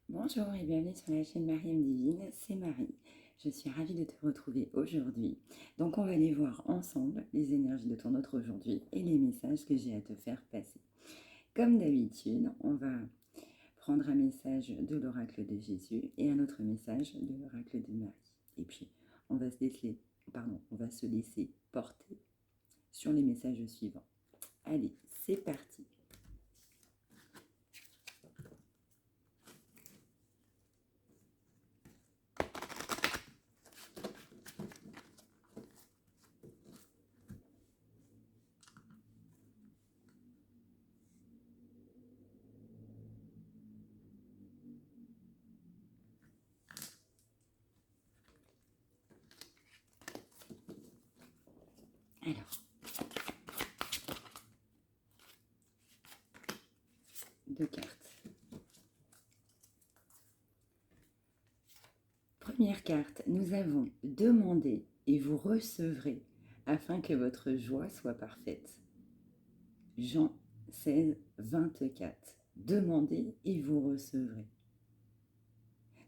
Bonjour et bienvenue sur la chaîne Mariam Divine, c'est Marie. Je suis ravie de te retrouver aujourd'hui. Donc on va aller voir ensemble les énergies de ton autre aujourd'hui et les messages que j'ai à te faire passer. Comme d'habitude, on va prendre un message de l'oracle de Jésus et un autre message de l'oracle de Marie. Et puis on va se laisser porter sur les messages suivants. Allez, c'est parti. Alors, deux cartes. Première carte, nous avons demandé et vous recevrez afin que votre joie soit parfaite. Jean 16, 24. Demandez et vous recevrez.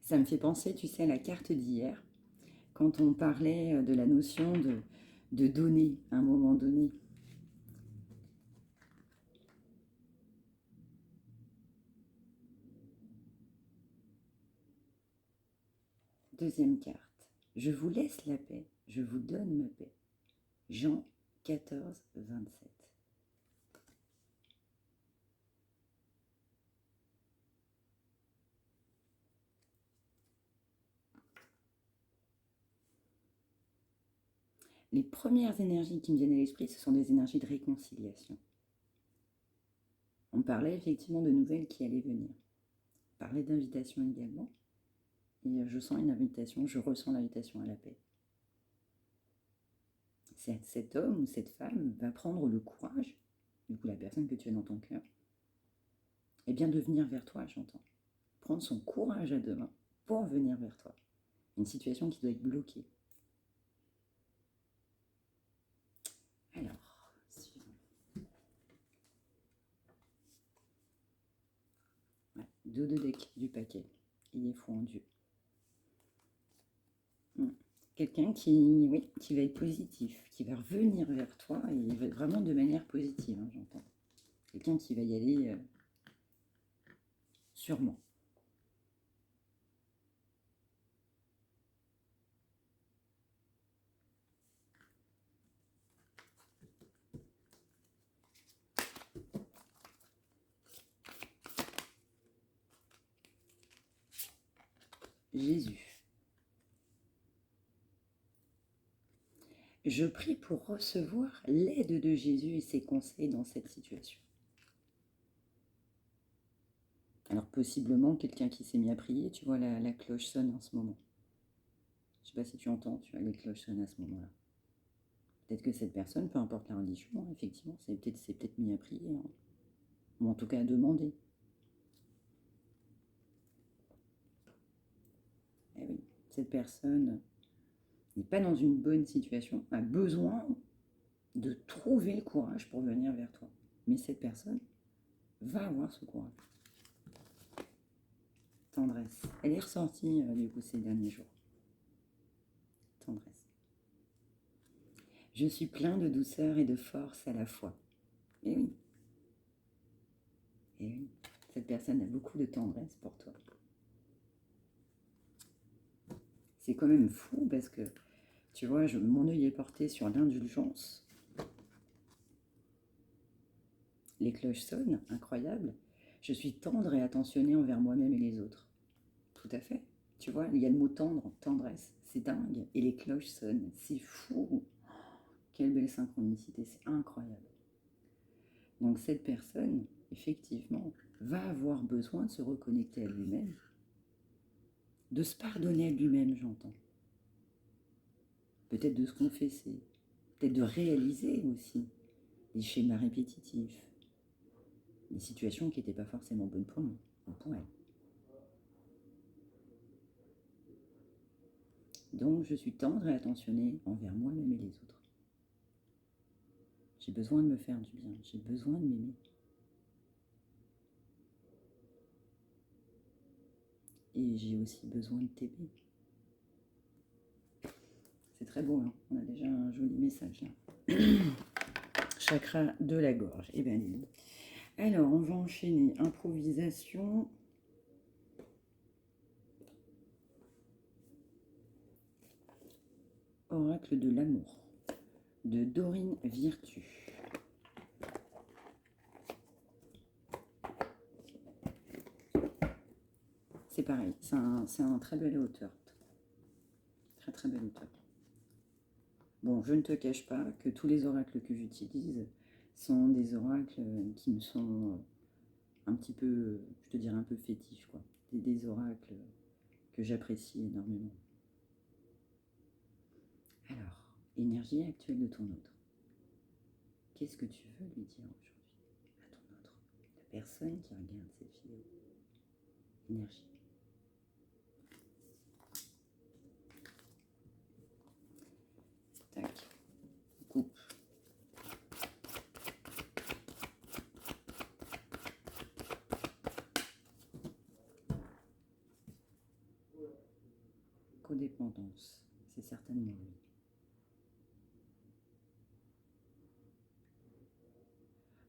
Ça me fait penser, tu sais, à la carte d'hier, quand on parlait de la notion de donner à un moment donné. Deuxième carte, je vous laisse la paix, je vous donne ma paix. Jean 14, 27. Les premières énergies qui me viennent à l'esprit, ce sont des énergies de réconciliation. On parlait effectivement de nouvelles qui allaient venir. On parlait d'invitation également. Et je sens une invitation, je ressens l'invitation à la paix. Cet homme ou cette femme va prendre le courage, du coup la personne que tu as dans ton cœur, et bien de venir vers toi, j'entends. Prendre son courage à deux mains pour venir vers toi. Une situation qui doit être bloquée. Alors, suivant. Ouais, dos de deck du paquet. Il est fou en Dieu. Quelqu'un qui va être positif, qui va revenir vers toi et vraiment de manière positive, hein, j'entends. Quelqu'un qui va y aller sûrement. Jésus. Je prie pour recevoir l'aide de Jésus et ses conseils dans cette situation. Alors possiblement quelqu'un qui s'est mis à prier, tu vois la cloche sonne en ce moment. Je ne sais pas si tu entends, tu vois, les cloches sonnent à ce moment-là. Peut-être que cette personne, peu importe la religion, hein, effectivement, s'est peut-être mis à prier, hein, ou en tout cas à demander. Eh oui, cette personne n'est pas dans une bonne situation, a besoin de trouver le courage pour venir vers toi. Mais cette personne va avoir ce courage. Tendresse. Elle est ressortie du coup ces derniers jours. Tendresse. Je suis plein de douceur et de force à la fois. Et oui. Et oui. Cette personne a beaucoup de tendresse pour toi. C'est quand même fou parce que, tu vois, mon œil est porté sur l'indulgence. Les cloches sonnent, incroyable. Je suis tendre et attentionnée envers moi-même et les autres. Tout à fait. Tu vois, il y a le mot tendre, tendresse, c'est dingue. Et les cloches sonnent, c'est fou. Quelle belle synchronicité, c'est incroyable. Donc cette personne, effectivement, va avoir besoin de se reconnecter à lui-même, de se pardonner à lui-même, j'entends. Peut-être de se confesser, peut-être de réaliser aussi des schémas répétitifs, des situations qui n'étaient pas forcément bonnes pour nous, ou pour elle. Donc je suis tendre et attentionnée envers moi-même et les autres. J'ai besoin de me faire du bien, j'ai besoin de m'aimer. et j'ai aussi besoin de t'aider. C'est très beau, hein, on a déjà un joli message là. Chakra de la gorge, et bien dis. Alors, on va enchaîner. Improvisation. Oracle de l'amour, de Dorine Virtue. C'est pareil, c'est un très bel auteur. Très très bel auteur. Bon, je ne te cache pas que tous les oracles que j'utilise sont des oracles qui me sont un petit peu, je te dirais un peu fétiches, quoi. Des oracles que j'apprécie énormément. Alors, énergie actuelle de ton autre. Qu'est-ce que tu veux lui dire aujourd'hui à ton autre, la personne qui regarde cette vidéo? Énergie. Tac. Coupe. Codépendance, c'est certainement lui.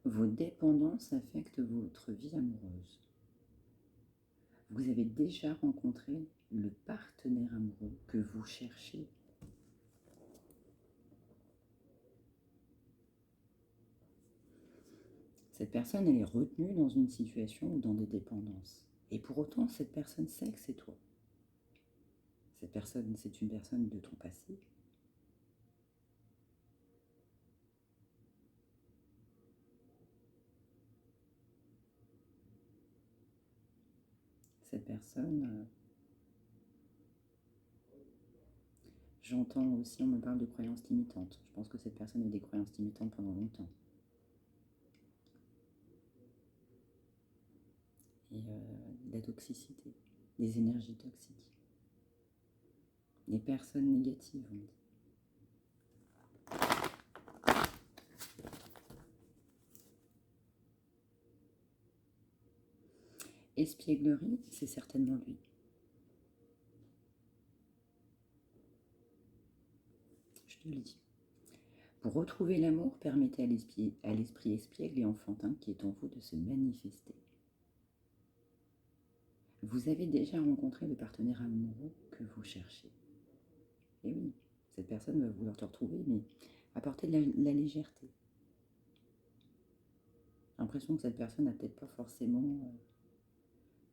Vos dépendances affectent votre vie amoureuse. Vous avez déjà rencontré le partenaire amoureux que vous cherchez. Cette personne, elle est retenue dans une situation ou dans des dépendances. Et pour autant, cette personne sait que c'est toi. Cette personne, c'est une personne de ton passé. Cette personne, j'entends aussi, on me parle de croyances limitantes. Je pense que cette personne a des croyances limitantes pendant longtemps. Et de la toxicité, des énergies toxiques. Des personnes négatives, on dit. Espièglerie, c'est certainement lui. Je te le dis. Pour retrouver l'amour, permettez à l'esprit espiègle et enfantin qui est en vous de se manifester. Vous avez déjà rencontré le partenaire amoureux que vous cherchez. Et oui, cette personne va vouloir te retrouver, mais apporter de la légèreté. J'ai l'impression que cette personne n'a peut-être pas forcément,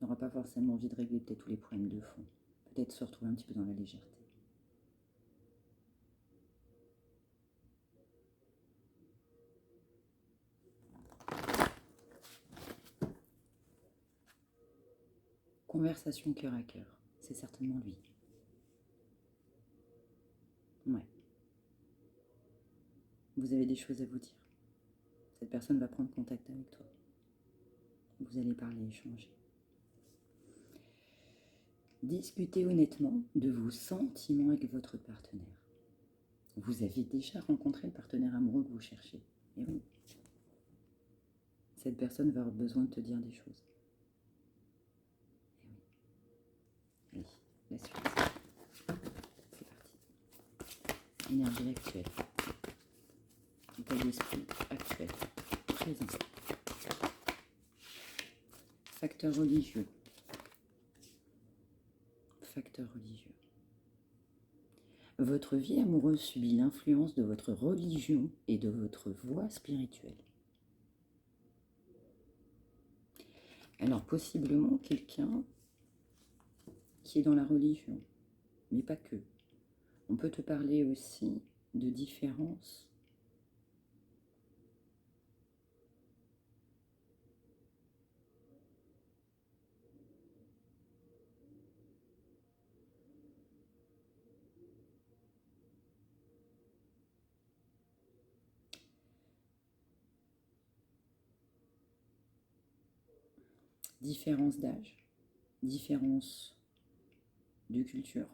n'aura pas forcément envie de régler peut-être tous les problèmes de fond. Peut-être se retrouver un petit peu dans la légèreté. Conversation cœur à cœur, c'est certainement lui. Ouais. Vous avez des choses à vous dire. Cette personne va prendre contact avec toi. Vous allez parler, échanger. Discutez honnêtement de vos sentiments avec votre partenaire. Vous avez déjà rencontré le partenaire amoureux que vous cherchez. Et oui. Cette personne va avoir besoin de te dire des choses. Et oui. Allez, la suite. C'est parti. Énergie actuelle. État d'esprit actuel. Présent. Facteur religieux. Facteur religieux. Votre vie amoureuse subit l'influence de votre religion et de votre voie spirituelle. Alors possiblement quelqu'un qui est dans la religion, mais pas que. On peut te parler aussi de différences d'âge, différences de culture,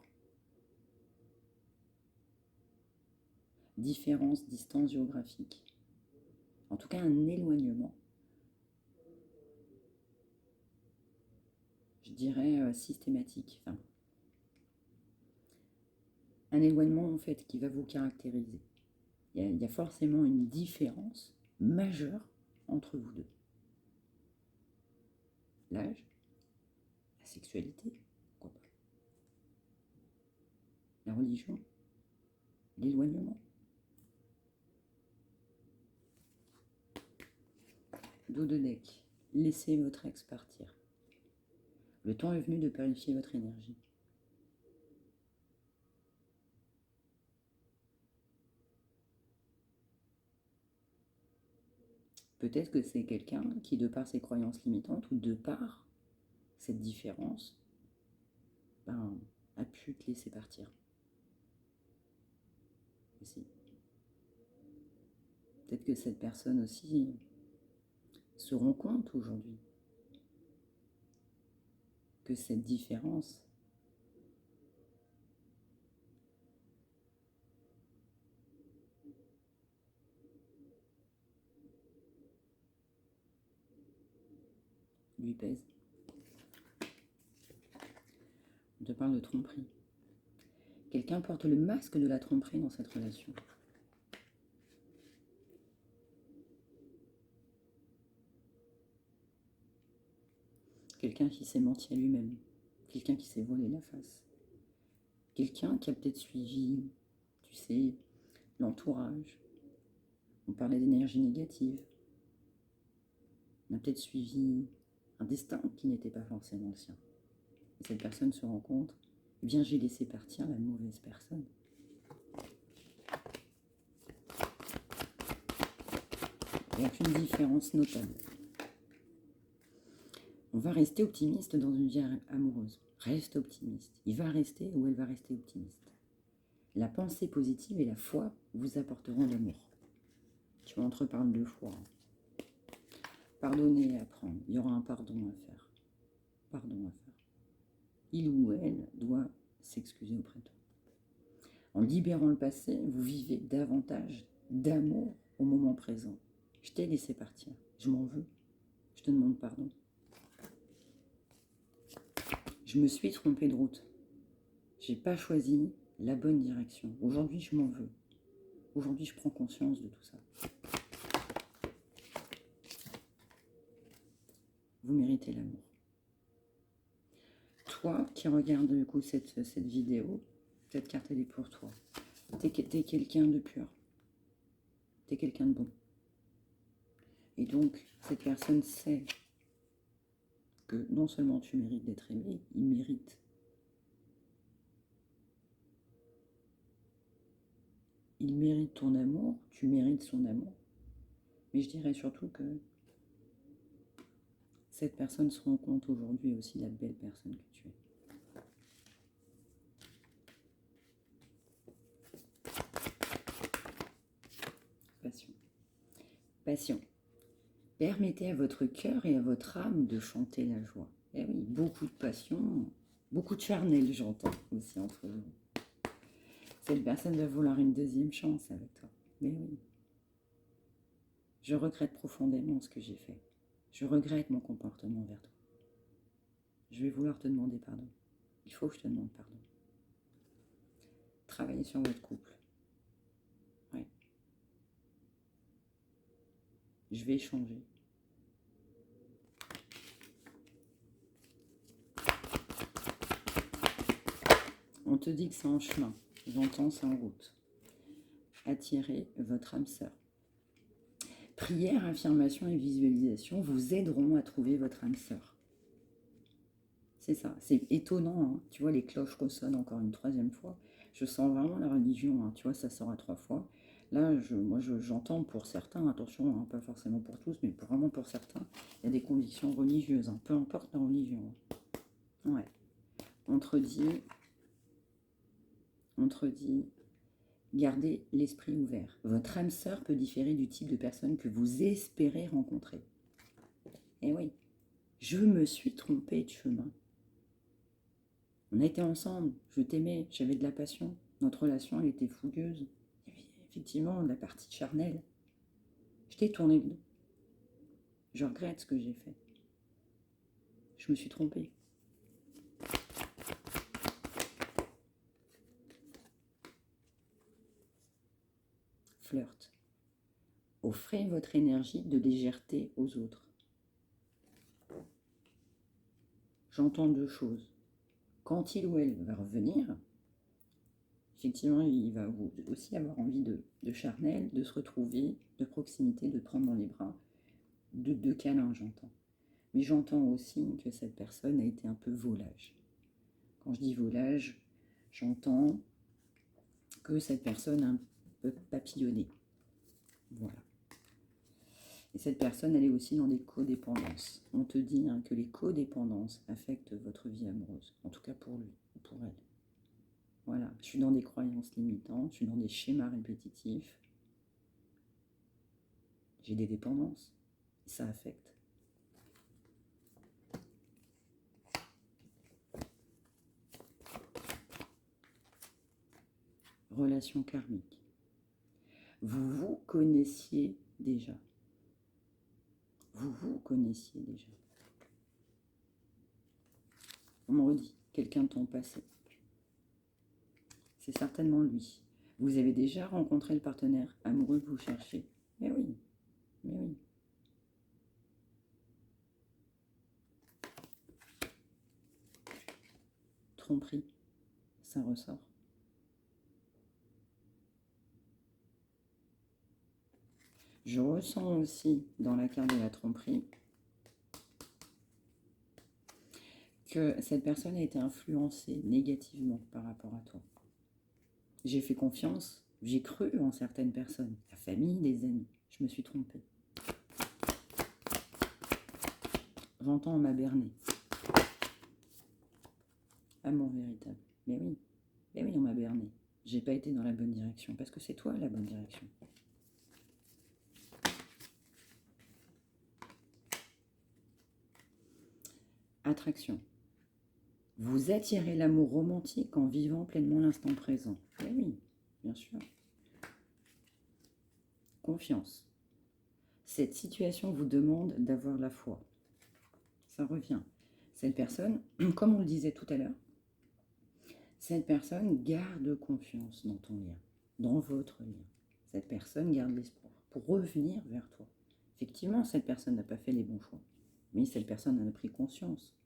différences distance géographique. En tout cas, un éloignement. Je je dirais, systématique. Enfin, un éloignement, en fait, qui va vous caractériser. Il y a forcément une différence majeure entre vous deux. L'âge, la sexualité, pourquoi pas, la religion, l'éloignement. Dos de deck, laissez votre ex partir. Le temps est venu de purifier votre énergie. Peut-être que c'est quelqu'un qui, de par ses croyances limitantes ou de par cette différence, ben, a pu te laisser partir. Aussi. Peut-être que cette personne aussi se rend compte aujourd'hui que cette différence lui pèse. On te parle de tromperie. Quelqu'un porte le masque de la tromperie dans cette relation. Quelqu'un qui s'est menti à lui-même. Quelqu'un qui s'est volé la face. Quelqu'un qui a peut-être suivi, tu sais, l'entourage. On parlait d'énergie négative. On a peut-être suivi un destin qui n'était pas forcément le sien. Et cette personne se rend compte, eh bien j'ai laissé partir la mauvaise personne. Il y a une différence notable. On va rester optimiste dans une vie amoureuse. Reste optimiste. Il va rester ou elle va rester optimiste. La pensée positive et la foi vous apporteront l'amour. Tu entreparles de foi. Pardonner et apprendre. Il y aura un pardon à faire. Pardon à faire. Il ou elle doit s'excuser auprès de toi. En libérant le passé, vous vivez davantage d'amour au moment présent. Je t'ai laissé partir. Je m'en veux. Je te demande pardon. Je me suis trompée de route. J'ai pas choisi la bonne direction. Aujourd'hui, je m'en veux. Aujourd'hui, je prends conscience de tout ça. Vous méritez l'amour. Toi qui regardes du coup cette vidéo, cette carte elle est pour toi. T'es quelqu'un de pur. T'es quelqu'un de bon. Et donc, cette personne sait que non seulement tu mérites d'être aimé, il mérite. Il mérite ton amour, tu mérites son amour. Mais je dirais surtout que cette personne se rend compte aujourd'hui aussi de la belle personne que tu es. Passion. Passion. Permettez à votre cœur et à votre âme de chanter la joie. Eh oui, beaucoup de passion, beaucoup de charnel, j'entends aussi entre vous. Cette personne va vouloir une deuxième chance avec toi. Mais oui. Je regrette profondément ce que j'ai fait. Je regrette mon comportement envers toi. Je vais vouloir te demander pardon. Il faut que je te demande pardon. Travaillez sur votre couple. Ouais. Je vais changer. On te dit que c'est en chemin. J'entends, c'est en route. Attirez votre âme sœur. Prière, affirmation et visualisation vous aideront à trouver votre âme sœur. C'est ça, c'est étonnant, hein. Tu vois, les cloches ressonnent encore une troisième fois. Je sens vraiment la religion, hein. Tu vois, ça sort à 3 fois. Là, j'entends pour certains, attention, hein, pas forcément pour tous, mais vraiment pour certains, il y a des convictions religieuses, hein, peu importe la religion. Ouais. On te dit, gardez l'esprit ouvert. Votre âme sœur peut différer du type de personne que vous espérez rencontrer. Eh oui, je me suis trompée de chemin. On a été ensemble, je t'aimais, j'avais de la passion. Notre relation, elle était fougueuse. Il y avait effectivement de la partie charnelle. Je t'ai tourné le dos. Je regrette ce que j'ai fait. Je me suis trompée. flirt. Offrez votre énergie de légèreté aux autres. J'entends deux choses. Quand il ou elle va revenir, effectivement, il va aussi avoir envie de charnel, de se retrouver, de proximité, de prendre dans les bras, de câlin, j'entends. Mais j'entends aussi que cette personne a été un peu volage. Quand je dis volage, j'entends que cette personne a un peu papillonné. Voilà. Et cette personne, elle est aussi dans des codépendances. On te dit que les codépendances affectent votre vie amoureuse, en tout cas pour lui ou pour elle. Voilà, je suis dans des croyances limitantes, je suis dans des schémas répétitifs. J'ai des dépendances, ça affecte. Relation karmique. Vous vous connaissiez déjà. Vous vous connaissiez déjà. On me redit, quelqu'un de ton passé. C'est certainement lui. Vous avez déjà rencontré le partenaire amoureux que vous cherchez. Mais oui, mais oui. Tromperie, ça ressort. Je ressens aussi dans la carte de la tromperie que cette personne a été influencée négativement par rapport à toi. J'ai fait confiance, j'ai cru en certaines personnes, la famille, les amis. Je me suis trompée. J'entends, on m'a berné. Amour véritable. Mais oui, on m'a berné. J'ai pas été dans la bonne direction, parce que c'est toi la bonne direction. Attraction. Vous attirez l'amour romantique en vivant pleinement l'instant présent. Eh oui, bien sûr. Confiance. Cette situation vous demande d'avoir la foi. Ça revient. Cette personne, comme on le disait tout à l'heure, cette personne garde confiance dans ton lien, dans votre lien. Cette personne garde l'espoir pour revenir vers toi. Effectivement, cette personne n'a pas fait les bons choix, mais cette personne en a pris conscience.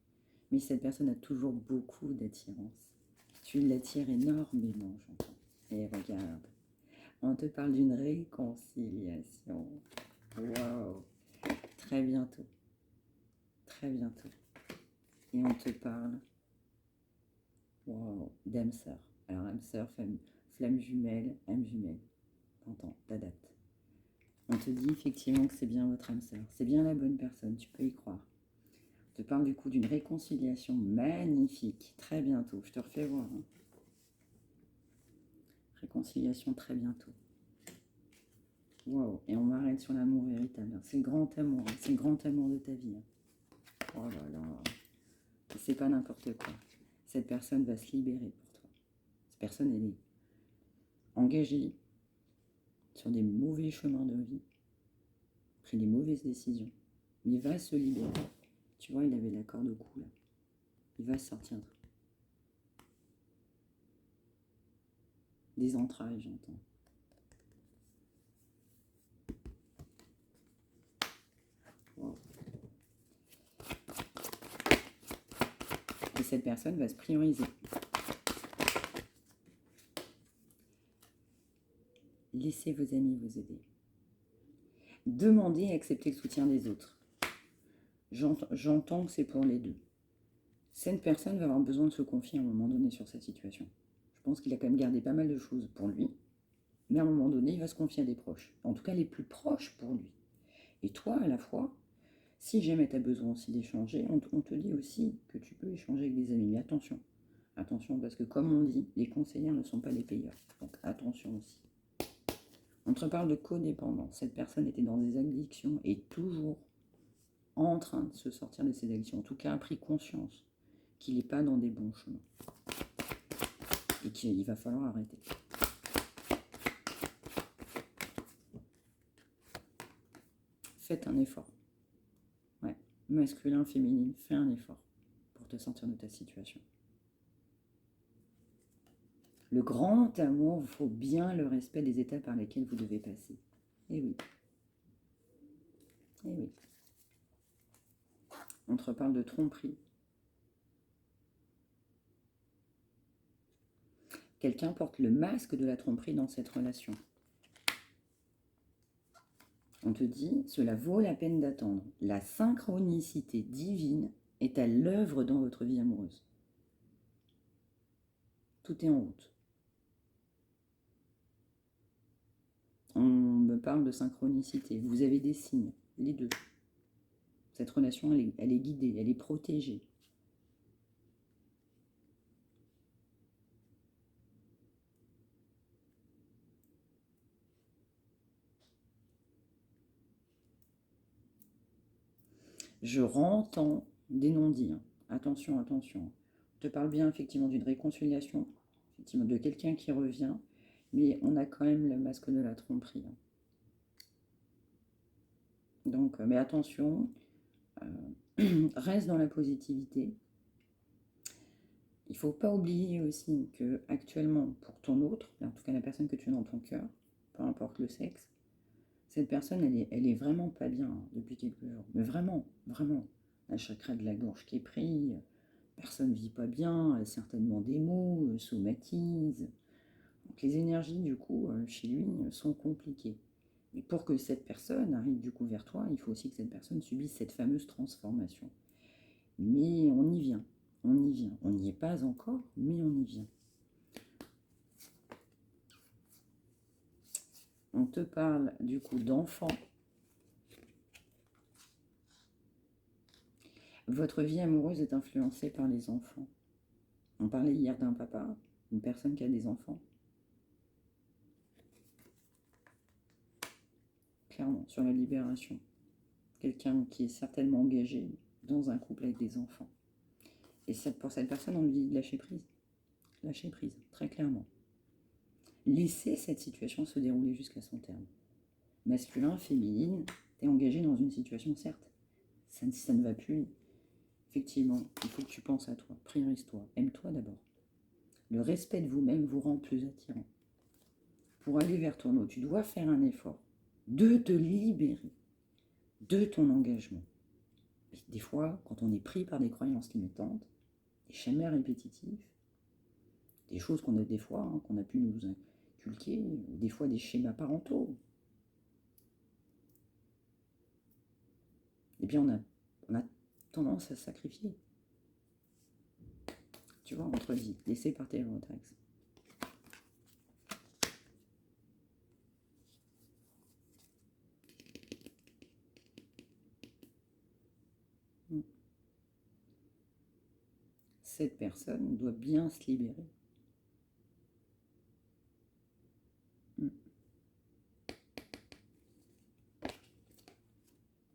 Mais cette personne a toujours beaucoup d'attirance. Tu l'attires énormément, j'entends. Et regarde, on te parle d'une réconciliation. Waouh! Très bientôt. Très bientôt. Et on te parle, waouh, d'âme sœur. Alors, âme sœur, flamme jumelle, âme jumelle. T'entends, ta date. On te dit effectivement que c'est bien votre âme sœur. C'est bien la bonne personne, tu peux y croire. Je te parle du coup d'une réconciliation magnifique, très bientôt. Je te refais voir. Réconciliation très bientôt. Waouh, et on m'arrête sur l'amour véritable. C'est le grand amour, c'est le grand amour de ta vie. Oh là là, c'est pas n'importe quoi. Cette personne va se libérer pour toi. Cette personne, elle est engagée sur des mauvais chemins de vie, pris des mauvaises décisions. Il va se libérer. Tu vois, il avait la corde au cou là. Il va sortir des entrailles, j'entends. Wow. Et cette personne va se prioriser. Laissez vos amis vous aider. Demandez et acceptez le soutien des autres. J'entends que c'est pour les deux. Cette personne va avoir besoin de se confier à un moment donné sur cette situation. Je pense qu'il a quand même gardé pas mal de choses pour lui, mais à un moment donné, il va se confier à des proches. En tout cas, les plus proches pour lui. Et toi, à la fois, si jamais tu as besoin aussi d'échanger, on te dit aussi que tu peux échanger avec des amis. Mais attention, attention, parce que comme on dit, les conseillers ne sont pas les payeurs. Donc attention aussi. On te parle de codépendance. Cette personne était dans des addictions et toujours en train de se sortir de ces addictions. En tout cas, a pris conscience qu'il n'est pas dans des bons chemins. Et qu'il va falloir arrêter. Faites un effort. Ouais. Masculin, féminine, fais un effort pour te sortir de ta situation. Le grand amour, il faut bien le respect des étapes par lesquelles vous devez passer. Eh oui. Eh oui. On te reparle de tromperie. Quelqu'un porte le masque de la tromperie dans cette relation. On te dit, cela vaut la peine d'attendre. La synchronicité divine est à l'œuvre dans votre vie amoureuse. Tout est en route. On me parle de synchronicité. Vous avez des signes, les deux. Cette relation, elle est guidée, elle est protégée. Je rentends des non-dits. Attention, attention. On te parle bien effectivement d'une réconciliation, effectivement de quelqu'un qui revient, mais on a quand même le masque de la tromperie. Donc, mais attention, reste dans la positivité. Il ne faut pas oublier aussi que actuellement, pour ton autre, en tout cas la personne que tu as dans ton cœur, peu importe le sexe, cette personne, elle est vraiment pas bien depuis quelques jours. Mais vraiment, vraiment. Un chakra de la gorge qui est pris, personne ne vit pas bien, certainement des maux, somatise. Donc les énergies, du coup, chez lui, sont compliquées. Mais pour que cette personne arrive du coup vers toi, il faut aussi que cette personne subisse cette fameuse transformation. Mais on y vient, on y vient. On n'y est pas encore, mais on y vient. On te parle du coup d'enfants. Votre vie amoureuse est influencée par les enfants. On parlait hier d'un papa, une personne qui a des enfants. Clairement, sur la libération. Quelqu'un qui est certainement engagé dans un couple avec des enfants. Et pour cette personne, on lui dit de lâcher prise. Lâcher prise, très clairement. Laisser cette situation se dérouler jusqu'à son terme. Masculin, féminine, tu es engagé dans une situation, certes. Si ça ne va plus, effectivement, il faut que tu penses à toi, priorise-toi, aime-toi d'abord. Le respect de vous-même vous rend plus attirant. Pour aller vers ton autre, tu dois faire un effort de te libérer de ton engagement. Des fois, quand on est pris par des croyances limitantes, des schémas répétitifs, des choses qu'on a des fois, qu'on a pu nous inculquer, des fois des schémas parentaux, eh bien on a tendance à sacrifier. Tu vois, on te dit, laissez partir votre ex. Cette personne doit bien se libérer.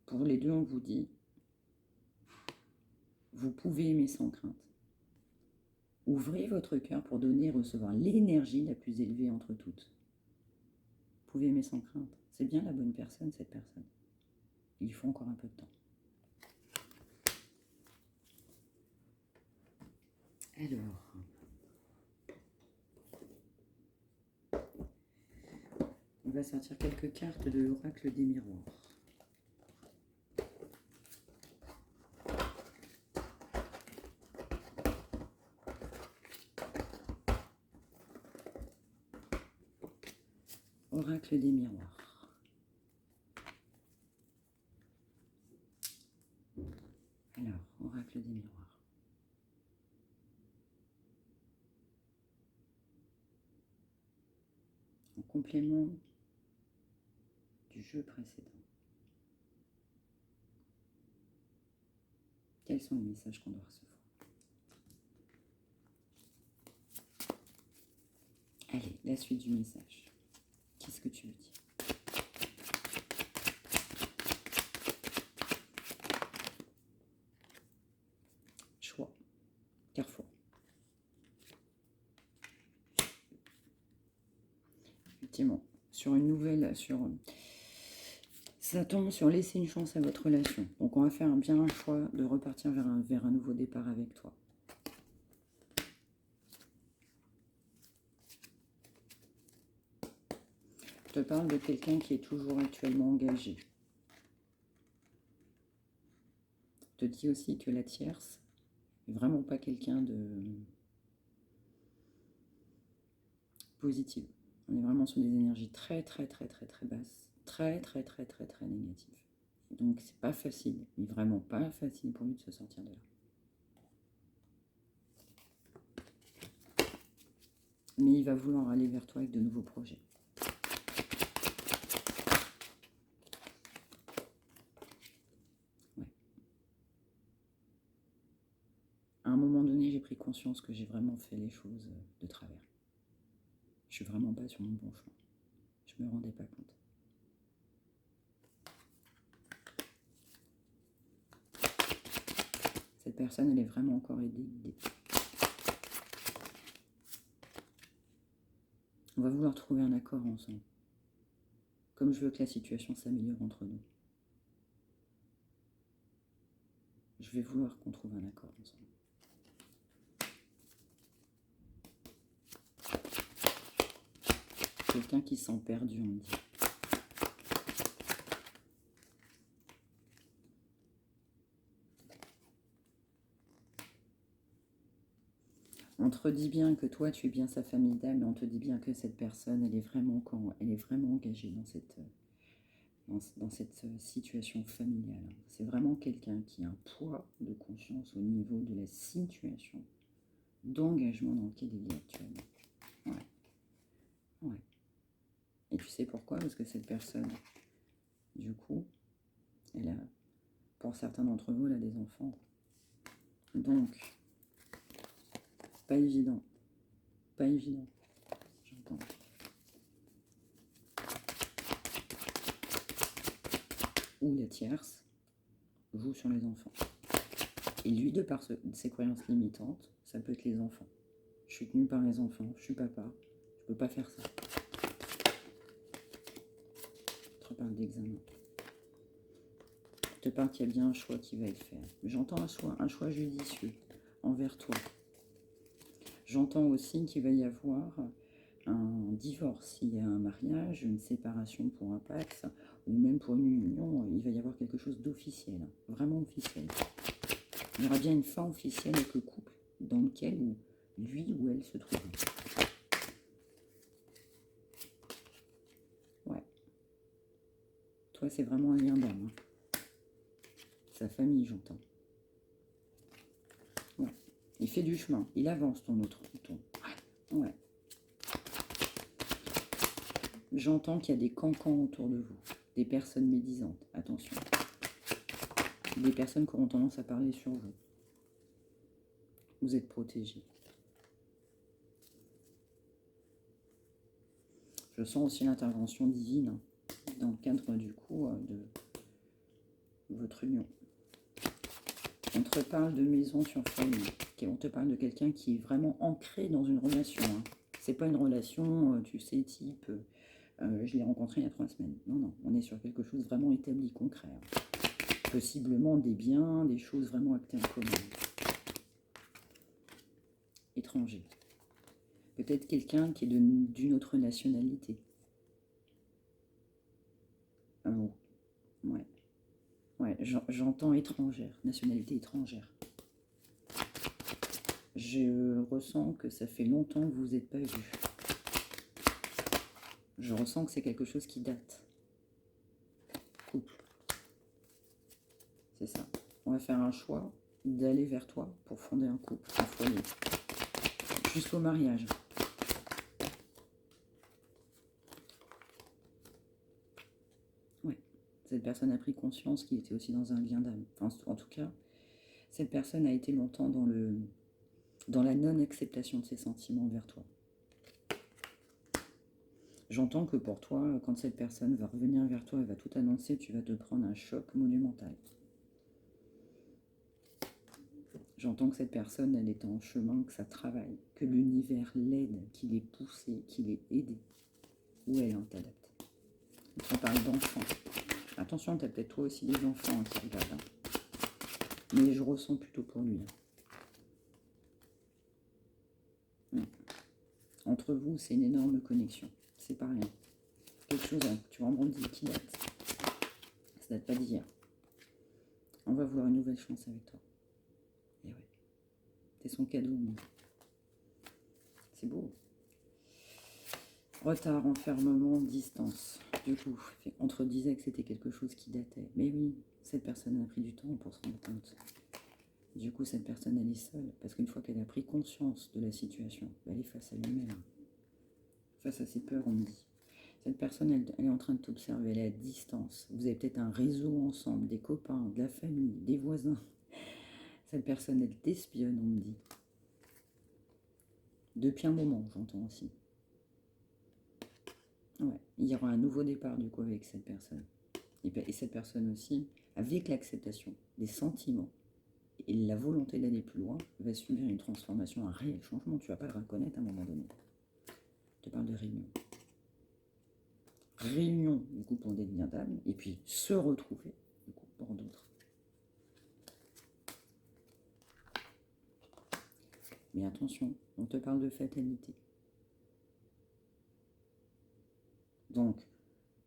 Pour les deux, on vous dit, vous pouvez aimer sans crainte. Ouvrez votre cœur pour donner et recevoir l'énergie la plus élevée entre toutes. Vous pouvez aimer sans crainte. C'est bien la bonne personne, cette personne. Il faut encore un peu de temps. Alors, on va sortir quelques cartes de l'oracle des miroirs. Oracle des miroirs. Alors, oracle des miroirs. En complément du jeu précédent. Quels sont les messages qu'on doit recevoir? Allez, la suite du message. Qu'est-ce que tu veux dire? Choix. Carrefour. Effectivement, sur une nouvelle, ça tombe sur laisser une chance à votre relation. Donc on va faire bien un choix de repartir vers un nouveau départ avec toi. Je te parle de quelqu'un qui est toujours actuellement engagé. Je te dis aussi que la tierce n'est vraiment pas quelqu'un de positif. On est vraiment sur des énergies très basses, très négatives. Donc c'est pas facile, mais vraiment pas facile pour lui de se sortir de là. Mais il va vouloir aller vers toi avec de nouveaux projets. Ouais. À un moment donné, j'ai pris conscience que j'ai vraiment fait les choses de travers. Je suis vraiment pas sur mon bon chemin. Je me rendais pas compte. Cette personne, elle est vraiment encore aidée. On va vouloir trouver un accord ensemble. Comme je veux que la situation s'améliore entre nous. Je vais vouloir qu'on trouve un accord ensemble. Quelqu'un qui se sent perdu, on me dit. On te dit bien que toi, tu es bien sa famille d'âme, mais on te dit bien que cette personne, elle est vraiment engagée dans cette situation familiale. C'est vraiment quelqu'un qui a un poids de conscience au niveau de la situation d'engagement dans lequel il est actuellement. Ouais. Et tu sais pourquoi? Parce que cette personne, du coup, elle a, pour certains d'entre vous, elle a des enfants. Donc, pas évident. Pas évident. J'entends. Ou la tierce joue sur les enfants. Et lui, de par ses croyances limitantes, ça peut être les enfants. Je suis tenue par les enfants, je suis papa, je peux pas faire ça. Je te parle d'examen. Je te parle qu'il y a bien un choix qui va être fait. J'entends un choix judicieux envers toi. J'entends aussi qu'il va y avoir un divorce, s'il y a un mariage, une séparation pour un pax, ou même pour une union, il va y avoir quelque chose d'officiel, vraiment officiel. Il y aura bien une fin officielle avec le couple dans lequel lui ou elle se trouve. Ouais. Toi, c'est vraiment un lien d'âme. Hein. Sa famille, j'entends. Ouais. Il fait du chemin, il avance ton autre. Ouais. J'entends qu'il y a des cancans autour de vous, des personnes médisantes, attention. Des personnes qui auront tendance à parler sur vous. Vous êtes protégés. Je sens aussi l'intervention divine hein, dans le cadre du coup de votre union. On te parle de maison sur famille. On te parle de quelqu'un qui est vraiment ancré dans une relation. Hein. C'est pas une relation, tu sais, type je l'ai rencontré il y a 3 semaines. Non, non, on est sur quelque chose vraiment établi, concret. Hein. Possiblement des biens, des choses vraiment actées en commun. Étranger. Peut-être quelqu'un qui est d'une autre nationalité. Ah bon, ouais. Ouais, j'entends étrangère, nationalité étrangère. Je ressens que ça fait longtemps que vous n'êtes pas vus. Je ressens que c'est quelque chose qui date. Couple. C'est ça. On va faire un choix d'aller vers toi pour fonder un couple, un foyer. Jusqu'au mariage. Ouais. Cette personne a pris conscience qu'il était aussi dans un lien d'âme. Enfin, en tout cas, cette personne a été longtemps dans la non-acceptation de ses sentiments envers toi. J'entends que pour toi, quand cette personne va revenir vers toi et va tout annoncer, tu vas te prendre un choc monumental. J'entends que cette personne, elle est en chemin, que ça travaille, que l'univers l'aide, qu'il est poussé, qu'il est aidé. Ou elle, hein, t'adapte. On parle d'enfants. Attention, t'as peut-être toi aussi des enfants hein, qui regardent. Hein. Mais je ressens plutôt pour lui. Hein. Entre vous, c'est une énorme connexion. C'est pas rien. quelque chose, tu rebondis, qui date. Ça date pas d'hier. On va vouloir une nouvelle chance avec toi. Et ouais, t'es son cadeau. C'est beau. Retard, enfermement, distance. Du coup, on te disait que c'était quelque chose qui datait. Mais oui, cette personne a pris du temps pour se rendre compte. Du coup, cette personne, elle est seule. Parce qu'une fois qu'elle a pris conscience de la situation, elle est face à lui-même. Face à ses peurs, on me dit. Cette personne, elle est en train de t'observer, elle est à distance. Vous avez peut-être un réseau ensemble, des copains, de la famille, des voisins. Cette personne, elle t'espionne, on me dit. Depuis un moment, j'entends aussi. Ouais, il y aura un nouveau départ, du coup, avec cette personne. Et cette personne aussi, avec l'acceptation des sentiments et la volonté d'aller plus loin, va subir une transformation, un réel changement. Tu ne vas pas le reconnaître à un moment donné. Je te parle de réunion. Réunion, du coup, pour des liens d'âme, et puis se retrouver, du coup, pour d'autres. Mais attention, on te parle de fatalité. Donc,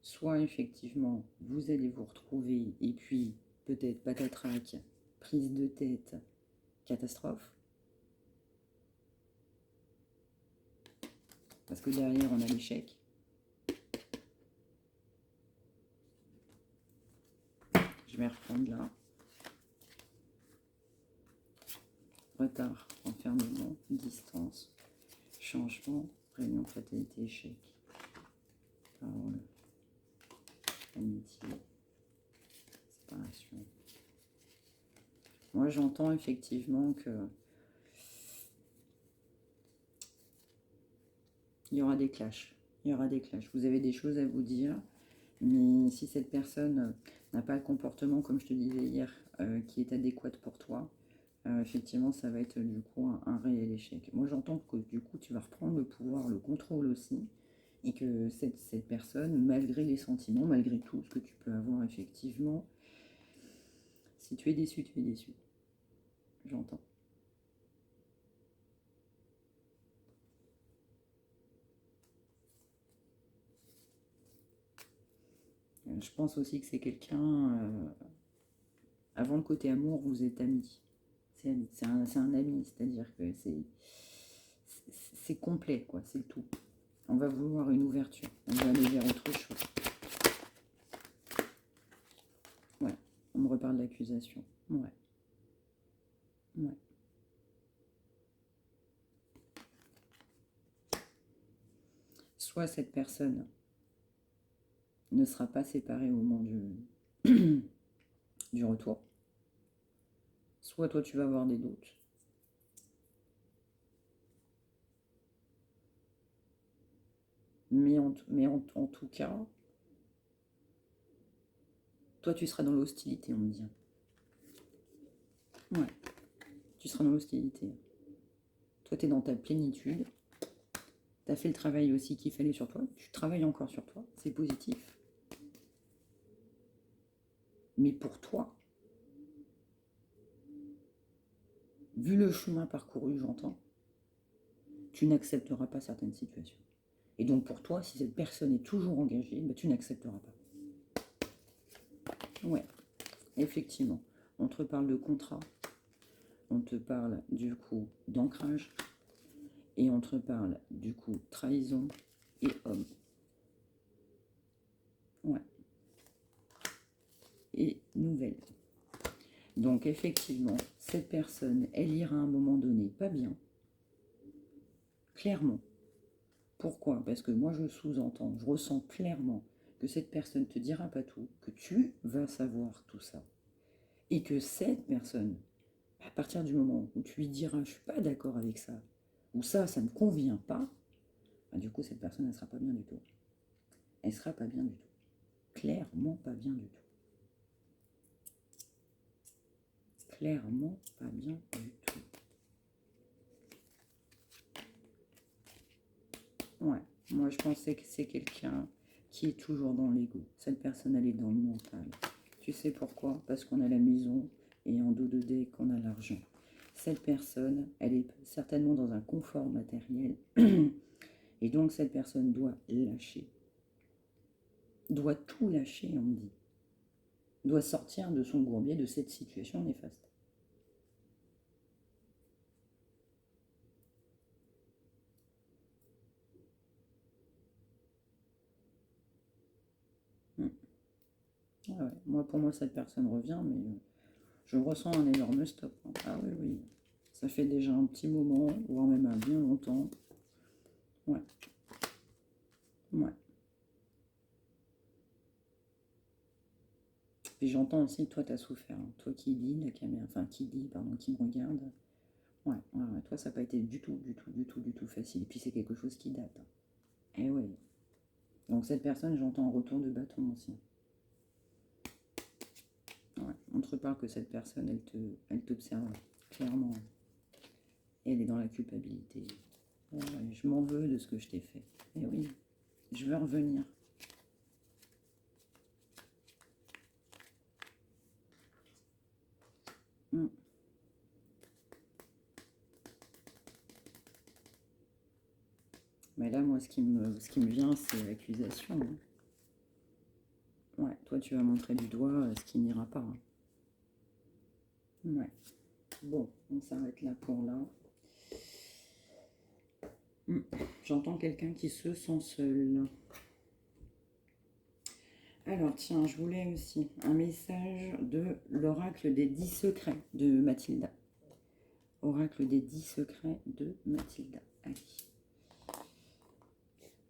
soit effectivement, vous allez vous retrouver, et puis peut-être patatrac, prise de tête, catastrophe. Parce que derrière, on a l'échec. Je vais reprendre là. Retard, enfermement, distance, changement, réunion, fatalité, échec. Parole, amitié, séparation. Moi, j'entends effectivement que il y aura des clashs. Il y aura des clashs. Vous avez des choses à vous dire, mais si cette personne n'a pas le comportement, comme je te disais hier, qui est adéquat pour toi, effectivement, ça va être du coup un réel échec. Moi, j'entends que du coup, tu vas reprendre le pouvoir, le contrôle aussi, et que cette personne, malgré les sentiments, malgré tout ce que tu peux avoir, effectivement, si tu es déçu, tu es déçu. J'entends. Je pense aussi que c'est quelqu'un, avant le côté amour, vous êtes amis. C'est un ami, c'est-à-dire que c'est complet, quoi, c'est le tout. On va vouloir une ouverture, on va aller vers autre chose. Ouais, on me reparle d'accusation. Ouais. Ouais. Soit cette personne ne sera pas séparée au moment du retour, soit toi tu vas avoir des doutes. Mais en tout cas, toi tu seras dans l'hostilité, on me dit. Ouais, tu seras dans l'hostilité. Toi tu es dans ta plénitude. Tu as fait le travail aussi qu'il fallait sur toi. Tu travailles encore sur toi, c'est positif. Mais pour toi, vu le chemin parcouru, j'entends, tu n'accepteras pas certaines situations. Et donc pour toi, si cette personne est toujours engagée, bah, tu n'accepteras pas. Ouais, effectivement. On te parle de contrat, on te parle du coup d'ancrage, et on te parle du coup trahison et homme. Ouais. Et nouvelle. Donc effectivement, cette personne, elle ira à un moment donné pas bien. Clairement. Pourquoi? Parce que moi je sous-entends, je ressens clairement que cette personne te dira pas tout, que tu vas savoir tout ça. Et que cette personne, à partir du moment où tu lui diras je suis pas d'accord avec ça, ou ça ne me convient pas, bah, du coup cette personne elle sera pas bien du tout. Elle sera pas bien du tout. Clairement pas bien du tout. Clairement pas bien du tout. Ouais, moi je pensais que c'est quelqu'un qui est toujours dans l'ego. Cette personne elle est dans le mental. Tu sais pourquoi? Parce qu'on a la maison et en dos de dé qu'on a l'argent. Cette personne, elle est certainement dans un confort matériel et donc cette personne doit lâcher. doit tout lâcher, on me dit. Doit sortir de son bourbier, de cette situation néfaste. Hmm. Ah ouais. Pour moi, cette personne revient, mais je ressens un énorme stop. Ah oui, oui. Ça fait déjà un petit moment, voire même un bien longtemps. Ouais. Ouais. Puis j'entends aussi que toi, tu as souffert. Hein. Toi qui dis, la caméra, enfin qui dit, pardon, qui me regarde. Ouais, ouais, ouais. Toi, ça n'a pas été du tout, du tout, du tout, du tout facile. Et puis c'est quelque chose qui date. Eh oui. Donc cette personne, j'entends un retour de bâton aussi. Ouais. On te reparle que cette personne, elle t'observe clairement. Et elle est dans la culpabilité. Ouais, je m'en veux de ce que je t'ai fait. Eh oui, je veux revenir. Mm. Mais là, moi, ce qui me vient, c'est l'accusation. Hein. Ouais, toi, tu vas montrer du doigt ce qui n'ira pas. Hein. Ouais. Bon, on s'arrête là pour là. J'entends quelqu'un qui se sent seul. Alors, tiens, je voulais aussi un message de l'oracle des 10 secrets de Mathilda. Oracle des 10 secrets de Mathilda. Allez.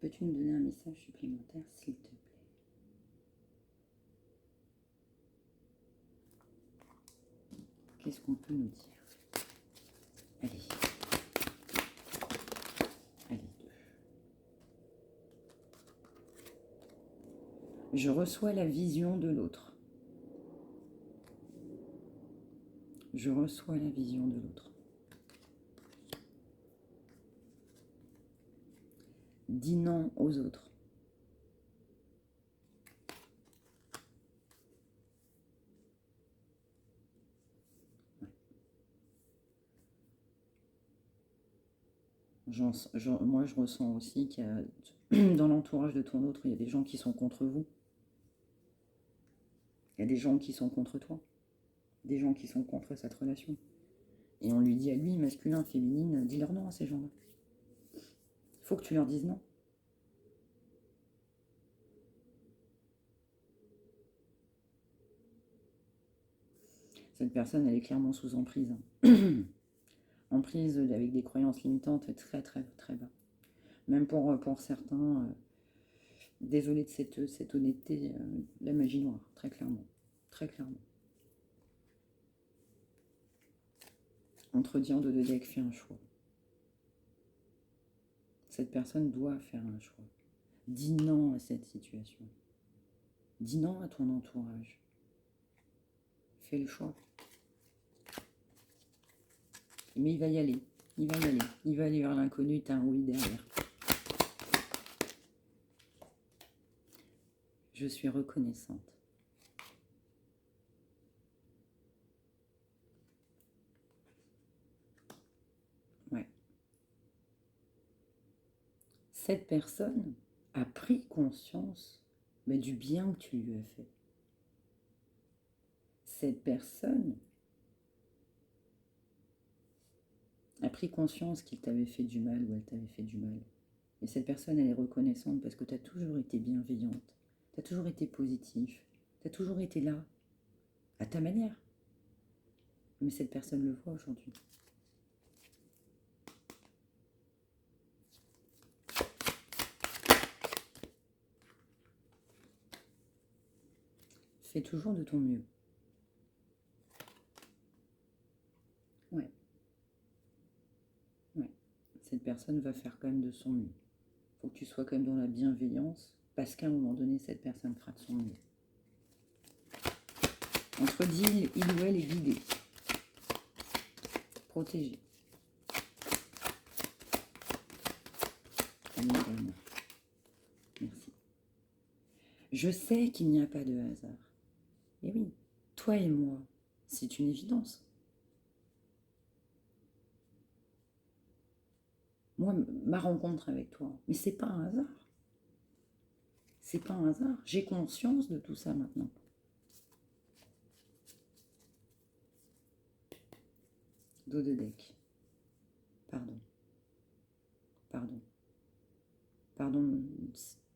Peux-tu me donner un message supplémentaire, s'il te plaît? Qu'est-ce qu'on peut nous dire? Allez. Allez. Je reçois la vision de l'autre. Je reçois la vision de l'autre. Dis non aux autres. Moi, je ressens aussi qu'il y a, dans l'entourage de ton autre, il y a des gens qui sont contre vous. Il y a des gens qui sont contre toi. Des gens qui sont contre cette relation. Et on lui dit à lui, masculin, féminine, dis-leur non à ces gens-là. Il faut que tu leur dises non. Cette personne, elle est clairement sous emprise. Emprise avec des croyances limitantes très, très, très bas. Même pour certains, désolé de cette honnêteté, la magie noire, très clairement. Très clairement. Entre Diane de Deck fait un choix. Cette personne doit faire un choix. Dis non à cette situation. Dis non à ton entourage. Fais le choix. Mais il va y aller. Il va y aller. Il va aller vers l'inconnu. T'as un oui derrière. Je suis reconnaissante. Ouais. Cette personne a pris conscience du bien que tu lui as fait. Cette personne a pris conscience qu'il t'avait fait du mal ou elle t'avait fait du mal. Et cette personne, elle est reconnaissante parce que tu as toujours été bienveillante, tu as toujours été positif, tu as toujours été là, à ta manière. Mais cette personne le voit aujourd'hui. Fais toujours de ton mieux. Ouais. Ouais. Cette personne va faire quand même de son mieux. Faut que tu sois quand même dans la bienveillance, parce qu'à un moment donné, cette personne fera de son mieux. On te dit, il ou elle est guidé, protégé. Merci. Je sais qu'il n'y a pas de hasard. Et oui, toi et moi, c'est une évidence. Moi, ma rencontre avec toi, mais c'est pas un hasard. C'est pas un hasard. J'ai conscience de tout ça maintenant. Dos de deck. Pardon. Pardon. Pardon.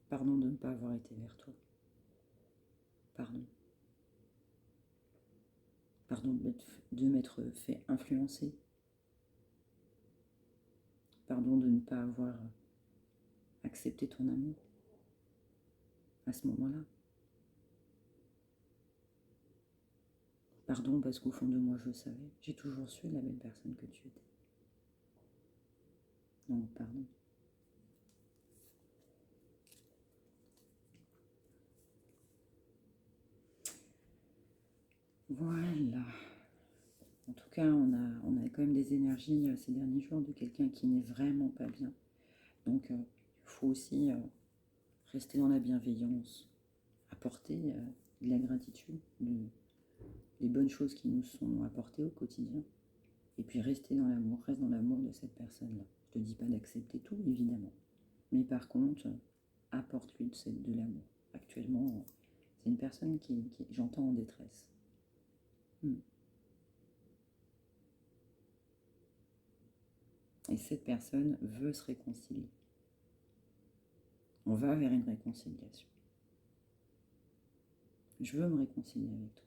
Pardon de ne pas avoir été vers toi. Pardon. Pardon de m'être fait influencer. Pardon de ne pas avoir accepté ton amour à ce moment-là. Pardon parce qu'au fond de moi, je savais. J'ai toujours su la belle personne que tu étais. Donc, pardon. Voilà. En tout cas, on a quand même des énergies ces derniers jours de quelqu'un qui n'est vraiment pas bien. Donc, il faut aussi rester dans la bienveillance, apporter de la gratitude, des bonnes choses qui nous sont apportées au quotidien. Et puis rester dans l'amour, reste dans l'amour de cette personne-là. Je ne te dis pas d'accepter tout, évidemment. Mais par contre, apporte-lui de l'amour. Actuellement, c'est une personne qui j'entends, en détresse. Et cette personne veut se réconcilier. On va vers une réconciliation. Je veux me réconcilier avec toi.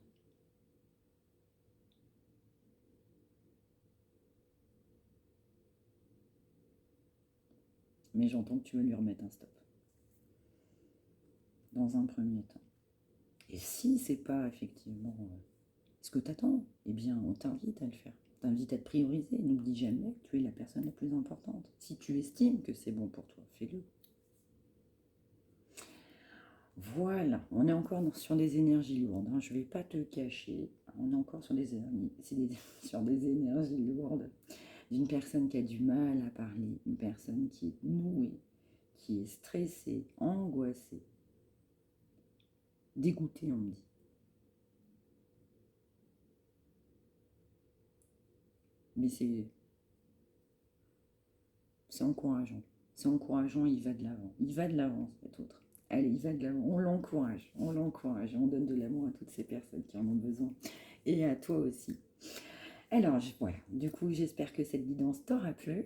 Mais j'entends que tu veux lui remettre un stop. Dans un premier temps. Et si c'est pas effectivement ce que tu attends, eh bien on t'invite à le faire. On t'invite à te prioriser. N'oublie jamais que tu es la personne la plus importante. Si tu estimes que c'est bon pour toi, fais-le. Voilà, on est encore sur des énergies lourdes. Hein. Je ne vais pas te cacher. On est encore sur sur des énergies lourdes. D'une personne qui a du mal à parler, une personne qui est nouée, qui est stressée, angoissée, dégoûtée, on me dit. Mais c'est encourageant. C'est encourageant, il va de l'avant. Il va de l'avant, cet autre. Allez, il va de l'avant. On l'encourage. On donne de l'amour à toutes ces personnes qui en ont besoin. Et à toi aussi. Alors, voilà. Du coup, j'espère que cette guidance t'aura plu.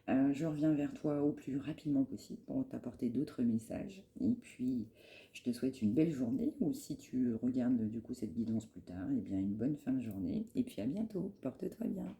Je reviens vers toi au plus rapidement possible pour t'apporter d'autres messages. Et puis, je te souhaite une belle journée. Ou si tu regardes du coup cette guidance plus tard, eh bien une bonne fin de journée. Et puis à bientôt. Porte-toi bien.